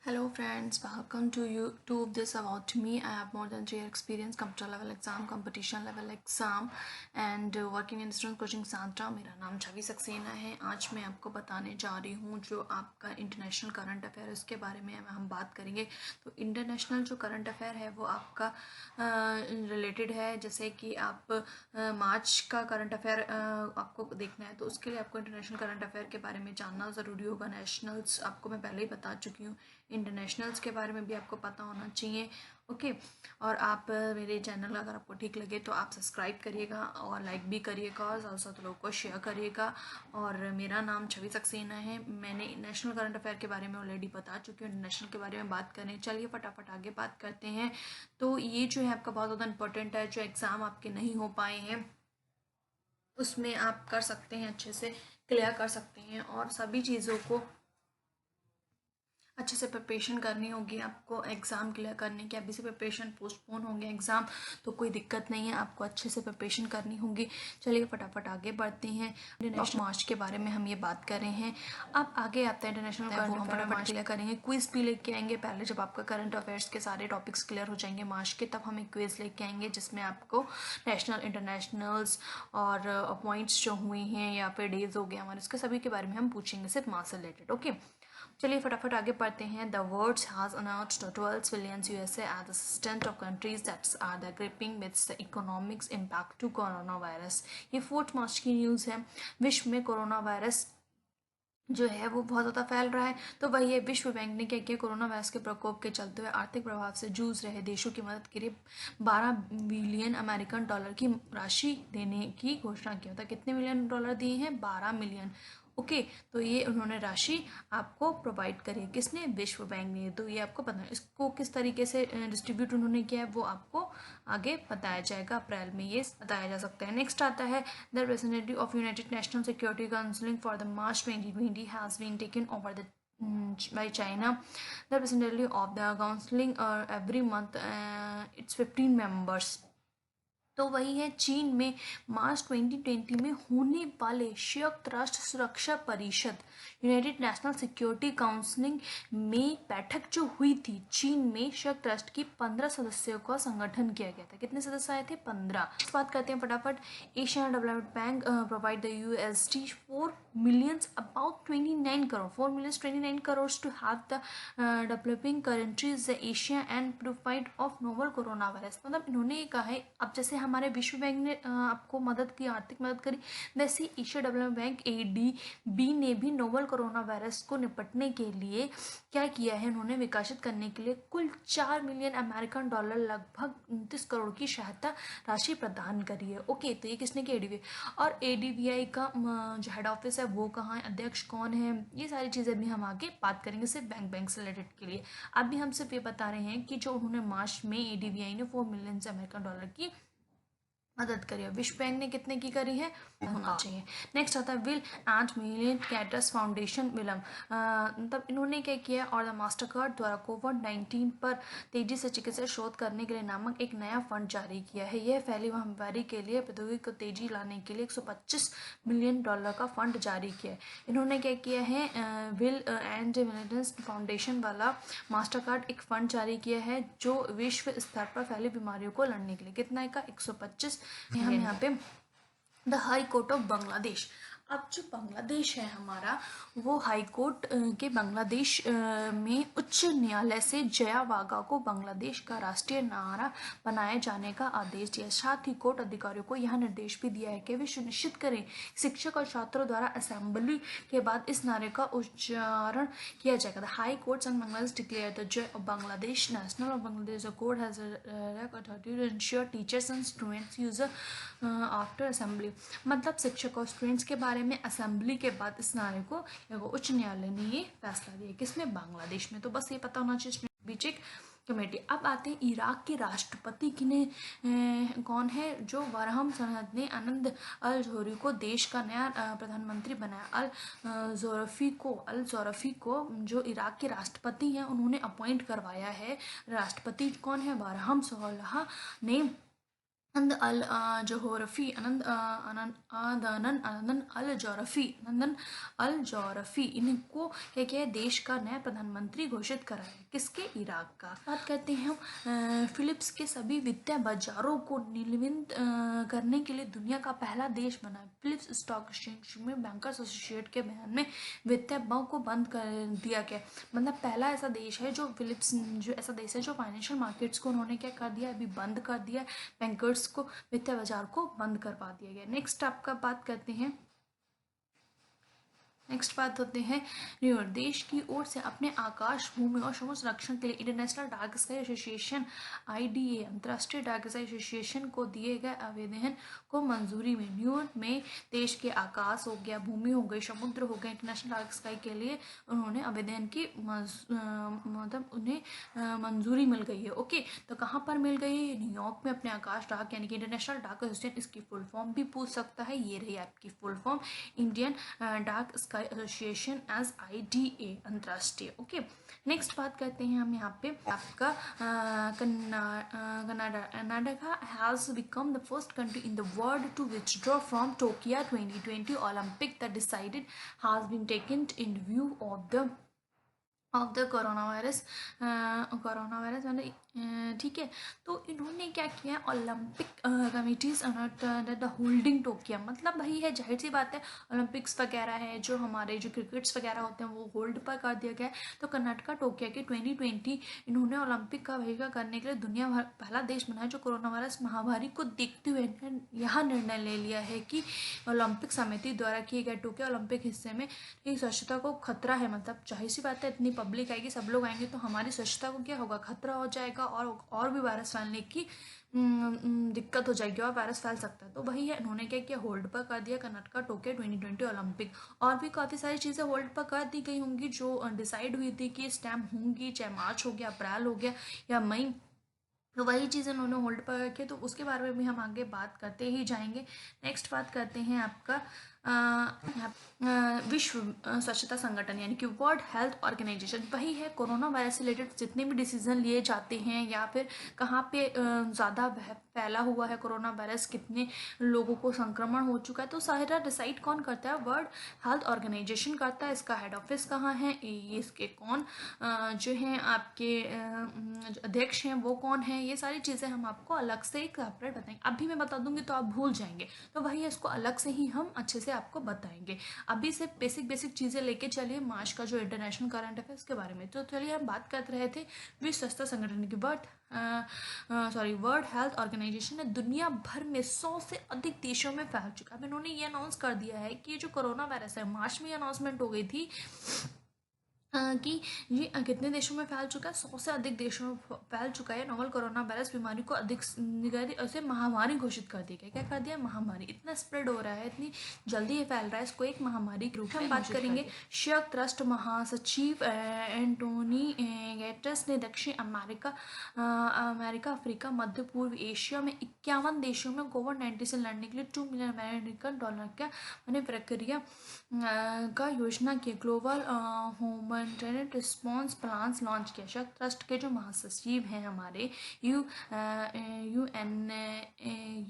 Hello friends, welcome to YouTube. This about me. I have more than 3 year experience, computer level exam, competition level exam and working in student coaching Santa. मेरा नाम छवि सक्सेना है। आज मैं आपको बताने जा रही हूँ जो आपका इंटरनेशनल करंट अफेयर उसके बारे में हम बात करेंगे। तो इंटरनेशनल जो करंट अफेयर है वो आपका रिलेटेड है, जैसे कि आप मार्च का करंट अफेयर आपको देखना है तो उसके लिए आपको इंटरनेशनल करंट अफेयर के बारे में जानना ज़रूरी होगा। नेशनल्स आपको मैं पहले ही बता चुकी हूँ, इंटरनेशनल्स के बारे में भी आपको पता होना चाहिए। ओके, और आप मेरे चैनल अगर आपको ठीक लगे तो आप सब्सक्राइब करिएगा और लाइक भी करिएगा और साथ साथ लोगों को शेयर करिएगा। और मेरा नाम छवि सक्सेना है। मैंने नेशनल करंट अफेयर के बारे में ऑलरेडी बता चुकी हूँ, इंटरनेशनल के बारे में बात करें। चलिए फटाफट आगे बात करते हैं। तो ये जो है आपका बहुत ज़्यादा इंपॉर्टेंट है, जो एग्ज़ाम आपके नहीं हो पाए हैं उसमें आप कर सकते हैं, अच्छे से क्लियर कर सकते हैं और सभी चीज़ों को अच्छे से प्रिपरेशन करनी होगी आपको एग्ज़ाम क्लियर करने की। अभी से प्रिपरेशन पोस्टपोन होंगे एग्ज़ाम, तो कोई दिक्कत नहीं है, आपको अच्छे से प्रिपरेशन करनी होगी। चलिए फटाफट आगे बढ़ते हैं। इंटरनेशनल मार्च के बारे में हम ये बात कर रहे हैं। अब आगे आता है इंटरनेशनल करंट अफेयर मार्च क्लियर करेंगे। क्विज़ भी लेके आएंगे पहले, जब आपका करंट अफेयर्स के सारे टॉपिक्स क्लियर हो जाएंगे मार्च के, तब हम एक क्विज़ लेके आएंगे जिसमें आपको नेशनल इंटरनेशनल्स और पॉइंट्स जो हुए हैं या फिर डेज हो गए हमारे, इसके सभी के बारे में हम पूछेंगे, सिर्फ मार्क्स से रिलेटेड। ओके, चलिए फटाफट आगे बढ़ते हैं। The world has announced 12 billion USA as assistant of countries that are the gripping with the economics impact to corona virus. ये 4 मार्च की न्यूज़ है। विश्व में कोरोना वायरस जो है वो बहुत ज़्यादा फैल रहा है, तो वही है, विश्व बैंक ने क्या किया, कोरोना वायरस के प्रकोप के चलते हुए आर्थिक प्रभाव से जूझ रहे देशों की मदद के लिए 12 बिलियन अमेरिकन डॉलर की राशि देने की घोषणा किया था। कितने मिलियन डॉलर दिए हैं? 12 मिलियन। ओके, तो ये उन्होंने राशि आपको प्रोवाइड करी है, किसने? विश्व बैंक ने। तो ये आपको पता है, इसको किस तरीके से डिस्ट्रीब्यूट उन्होंने किया है वो आपको आगे बताया जाएगा, अप्रैल में ये बताया जा सकता है। नेक्स्ट आता है the representative of United Nations Security Council for the March 2020 has been taken over by China. The representative of the council every month it's 15 members। तो वही है, चीन में मार्च 2020 में होने वाले संयुक्त राष्ट्र सुरक्षा परिषद यूनाइटेड नेशनल सिक्योरिटी काउंसिलिंग में बैठक जो हुई थी चीन में, संयुक्त राष्ट्र की 15 सदस्यों का संगठन किया गया था। कितने सदस्य आए थे? 15। बात करते हैं फटाफट। Asian development bank provide the USD 4 millions about 29 crore 4 millions 29 crores to have the developing countries Asia and provide of novel corona virus. मतलब इन्होंने ये कहा है, अब जैसे हमारे विश्व बैंक ने आपको मदद की, आर्थिक मदद करी, वैसे एशिया डेवलपमेंट बैंक ADB ने भी नोवल कोरोना वायरस को निपटने के लिए क्या किया है, उन्होंने विकसित करने के लिए कुल 4 मिलियन अमेरिकन डॉलर लगभग 29 करोड़ की सहायता राशि प्रदान करी है। ओके, तो ये किसने की? ADB। और ADBI का जो हेड ऑफिस है वो कहाँ है, अध्यक्ष कौन है, ये सारी चीज़ें भी हम आगे बात करेंगे, सिर्फ बैंक से रिलेटेड के लिए। अभी हम सिर्फ ये बता रहे हैं कि जो उन्होंने मार्च में ADBI ने 4 मिलियन अमेरिकन डॉलर की मदद करी है। विश्व बैंक ने कितने की करी है? होना चाहिए। नेक्स्ट आता है Bill and Melinda Gates Foundation विलम। मतलब इन्होंने क्या किया, और द मास्टर कार्ड द्वारा कोविड-19 पर तेजी से चिकित्सा शोध करने के लिए नामक एक नया फंड जारी किया है। यह फैली महामारी के लिए प्रौद्योगिकी को तेजी लाने के लिए 125 मिलियन डॉलर का फंड जारी किया है। इन्होंने क्या किया है, विल एंड मिलियंस फाउंडेशन वाला मास्टर कार्ड एक फंड जारी किया है जो विश्व स्तर पर फैली बीमारियों को लड़ने के लिए, कितना का? 125। हम यहाँ पे the high court of Bangladesh. अब जो बांग्लादेश है हमारा, वो हाई कोर्ट के बांग्लादेश में उच्च न्यायालय से जया वागा को बांग्लादेश का राष्ट्रीय नारा बनाए जाने का आदेश दिया। साथ ही कोर्ट अधिकारियों को यह निर्देश भी दिया है कि वे सुनिश्चित करें शिक्षक और छात्रों द्वारा असेंबली के बाद इस नारे का उच्चारण किया जाएगा। The high court and Bangladesh declare the Joy of Bangladesh national of Bangladesh court has authority to ensure teachers and students use after assembly. मतलब शिक्षक और स्टूडेंट्स के बारे में असेंबली के बाद इस नारे को उच्च न्यायालय ने ये फैसला दिया। किसमें? बांग्लादेश में। तो बस ये पता होना चाहिए बीच एक कमेटी। अब आते हैं इराक के राष्ट्रपति कौन है? जो बरहम सनद ने आनंद अल जोहरी को देश का नया प्रधानमंत्री बनाया। अल जोरफी को जो इराक के राष्ट्रपति हैं उन्होंने अपॉइंट करवाया है। राष्ट्रपति कौन है? बरहम सोलह ने आनंद अल जोहरफी आनंद आनंद आनंद आनंद अल जोहरफी आनंदन अल जोहरफी इनको क्या किया है, देश का नया प्रधानमंत्री घोषित करा है। किसके? इराक का। बात करते हैं हम फिलिप्स के सभी वित्तीय बाजारों को निलंबित करने के लिए दुनिया का पहला देश बना है। फिलिप्स स्टॉक एक्सचेंज में बैंकर्स एसोसिएट के बयान में वित्तीय बैंक को बंद कर दिया गया। मतलब पहला ऐसा देश है जो फिलिप्स, जो ऐसा देश है जो फाइनेंशियल मार्केट्स को उन्होंने क्या कर दिया, अभी बंद कर दिया, बैंकर्स को, वित्तीय बाजार को बंद करवा दिया गया। नेक्स्ट आपका बात करते हैं, नेक्स्ट बात होते हैं न्यूयॉर्क। देश की ओर से अपने आकाश, भूमि और समुद्र संरक्षण के लिए international dark sky association IDA अंतर्राष्ट्रीय डार्क स्काई एसोसिएशन को दिए गए आवेदन को मंजूरी में न्यूयॉर्क में देश के आकाश हो गया, भूमि हो गई, समुद्र हो गया, इंटरनेशनल डार्क स्काई के लिए उन्होंने आवेदन की मतलब उन्हें मंजूरी मिल गई है। ओके, तो कहाँ पर मिल गई है? न्यूयॉर्क में अपने आकाश डार्क यानी कि इंटरनेशनल डार्क एसोसिएशन, इसकी फुल फॉर्म भी पूछ सकता है, ये रही आपकी full form, Indian dark sky association as IDA अंतर्राष्ट्रीय। ओके, नेक्स्ट बात करते हैं हम यहाँ पे आपका Karnataka has become the first country in the world to withdraw from Tokyo 2020 Olympic the decided has been taken in view of the coronavirus मतलब ठीक है। तो इन्होंने क्या किया, Olympic committees the holding Tokyo, मतलब वही है, जाहिर सी बात है, ओलंपिक्स वगैरह है जो हमारे जो क्रिकेट्स वगैरह होते हैं वो होल्ड पर कर दिया गया है। तो कर्नाटका टोक्यो के 2020 इन्होंने ओलंपिक का बहिष्कार करने के लिए दुनिया भर पहला देश बना है जो कोरोना वायरस महामारी को देखते हुए यह निर्णय ले लिया है कि ओलंपिक समिति द्वारा किए गए टोक्यो ओलंपिक हिस्से में स्वच्छता को खतरा है। मतलब जाहिर सी बात है, इतनी पब्लिक आएगी, सब लोग आएंगे, तो हमारी स्वच्छता को क्या होगा, खतरा हो जाएगा, और भी वायरस फैलने की दिक्कत हो जाएगी और वायरस फैल सकता है। तो वही है, उन्होंने क्या किया, होल्ड पर कर दिया कर्नाटका टोक्यो 2020 ओलंपिक। और भी काफ़ी सारी चीज़ें होल्ड पर कर दी गई होंगी जो डिसाइड हुई थी कि स्टैम्प होंगी, चाहे मार्च हो गया, अप्रैल हो गया या मई, तो वही चीज़ उन्होंने होल्ड पर रखी, तो उसके बारे में भी हम आगे बात करते ही जाएंगे। नेक्स्ट बात करते हैं आपका विश्व स्वच्छता संगठन यानी कि वर्ल्ड हेल्थ ऑर्गेनाइजेशन। वही है, कोरोना वायरस से रिलेटेड जितने भी डिसीजन लिए जाते हैं या फिर कहाँ पे ज़्यादा फैला हुआ है कोरोना वायरस, कितने लोगों को संक्रमण हो चुका है, तो सारा डिसाइड कौन करता है, वर्ल्ड हेल्थ ऑर्गेनाइजेशन करता है। इसका हेड ऑफिस कहाँ है, ये इसके कौन जो हैं आपके अध्यक्ष हैं वो कौन है, ये सारी चीज़ें हम आपको अलग से एक सेपरेट बताएंगे। अभी मैं बता दूंगी तो आप भूल जाएंगे, तो वही इसको अलग से ही हम अच्छे से आपको बताएंगे। अभी से बेसिक चीज़ें लेके चलिए मार्च का जो इंटरनेशनल करंट अफेयर्स के बारे में। तो चलिए हम बात कर रहे थे विश्व स्वास्थ्य संगठन की वर्ल्ड हेल्थ ऑर्गेनाइजेशन है दुनिया भर में 100 से अधिक देशों में फैल चुका है। अब इन्होंने ये अनाउंस कर दिया है कि ये जो कोरोना वायरस है, मार्च में अनाउंसमेंट हो गई थी कि ये कितने देशों में फैल चुका है, 100 से अधिक देशों में फैल चुका है। नोवल कोरोना वायरस बीमारी को अधिक ऐसे महामारी घोषित कर दिया गया। क्या कर दिया, महामारी। इतना स्प्रेड हो रहा है, इतनी जल्दी ये फैल रहा है, इसको एक महामारी के रूप में हम बात करेंगे। संयुक्त राष्ट्र महासचिव एंटोनी गैटर्स ने दक्षिण अमेरिका, अफ्रीका, मध्य पूर्व एशिया में 51 देशों में कोविड-19 से लड़ने के लिए $2 मिलियन का प्रक्रिया का योजना की global humanitarian response plans launch किया। संयुक्त राष्ट्र के जो महासचिव हैं हमारे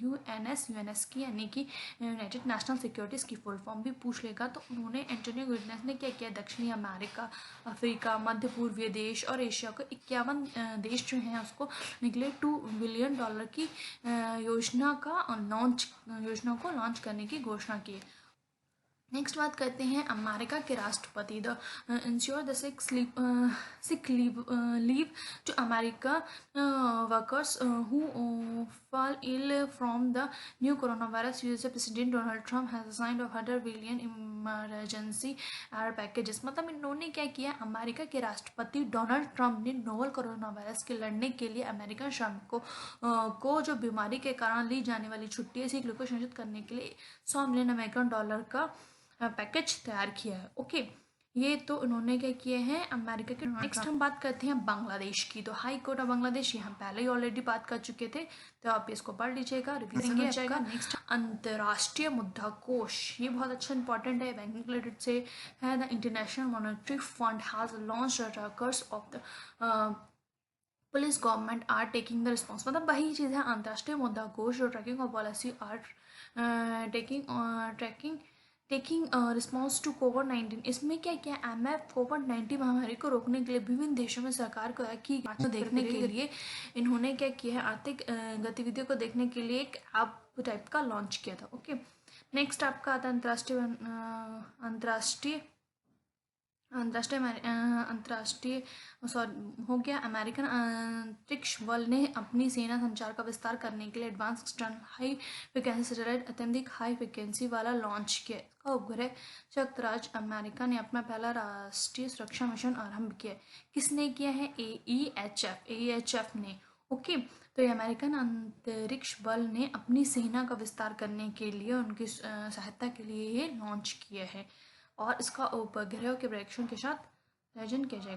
यूएनएस की यानी कि यूनाइटेड नेशनल सिक्योरिटीज की फुल फॉर्म भी पूछ लेगा, तो उन्होंने एंटोनियो गुटेरेस ने क्या किया, दक्षिणी अमेरिका, अफ्रीका, मध्य पूर्वीय देश और एशिया को 51 देश जो हैं उसको निकले $2 बिलियन की योजना को लॉन्च करने की घोषणा की। नेक्स्ट बात करते हैं अमेरिका के राष्ट्रपति the ensure the sick leave जो America workers who fall ill from the new coronavirus. USA President Donald Trump has signed a $100 billion emergency aid packages। मतलब इन्होंने क्या किया, अमेरिका के राष्ट्रपति डोनाल्ड ट्रंप ने नोवल कोरोना वायरस के लड़ने के लिए अमेरिकन श्रमिकों को जो बीमारी के कारण ली जाने वाली छुट्टी सिक लीव को संशोधित करने के लिए $100 मिलियन का पैकेज तैयार किया है। ओके, ये तो उन्होंने क्या किए हैं अमेरिका के। नेक्स्ट हम बात करते हैं बांग्लादेश की। तो हाई कोर्ट ऑफ बांग्लादेश, ये हम पहले ही ऑलरेडी बात कर चुके थे, तो आप इसको पढ़ लीजिएगा, रिवीजन हो जाएगा। नेक्स्ट अंतर्राष्ट्रीय मुद्रा कोष, ये बहुत अच्छा इंपॉर्टेंट है, बैंकिंग रिलेटेड से है। The International Monetary Fund has launched the trackers of the police government are taking the response, मतलब वही चीज़ है, अंतर्राष्ट्रीय मुद्दा कोष और ट्रैकिंग और policy are taking response to कोविड-19। इसमें क्या किया, एमएफ कोविड-19 महामारी को रोकने के लिए विभिन्न देशों में सरकार को की को देखने के लिए इन्होंने क्या किया है, आर्थिक गतिविधियों को देखने के लिए एक ऐप टाइप का लॉन्च किया था। ओके, नेक्स्ट आपका आता है अंतर्राष्ट्रीय अंतर्राष्ट्रीय सॉरी हो गया। अमेरिकन अंतरिक्ष बल ने अपनी सेना संचार का विस्तार करने के लिए advance external high frequency satellite अत्यधिक हाई फ्रिक्वेंसी वाला लॉन्च किया। इसका उपग्रह संयुक्त राज्य अमेरिका ने अपना पहला राष्ट्रीय सुरक्षा मिशन आरंभ किया। किसने किया है, AEHF ने। ओके, तो ये अमेरिकन अंतरिक्ष बल ने अपनी सेना का विस्तार करने के लिए उनकी सहायता के लिए ये लॉन्च किया है और इसका उपग्रह के परीक्षण के साथ आयोजन किया जाएगा।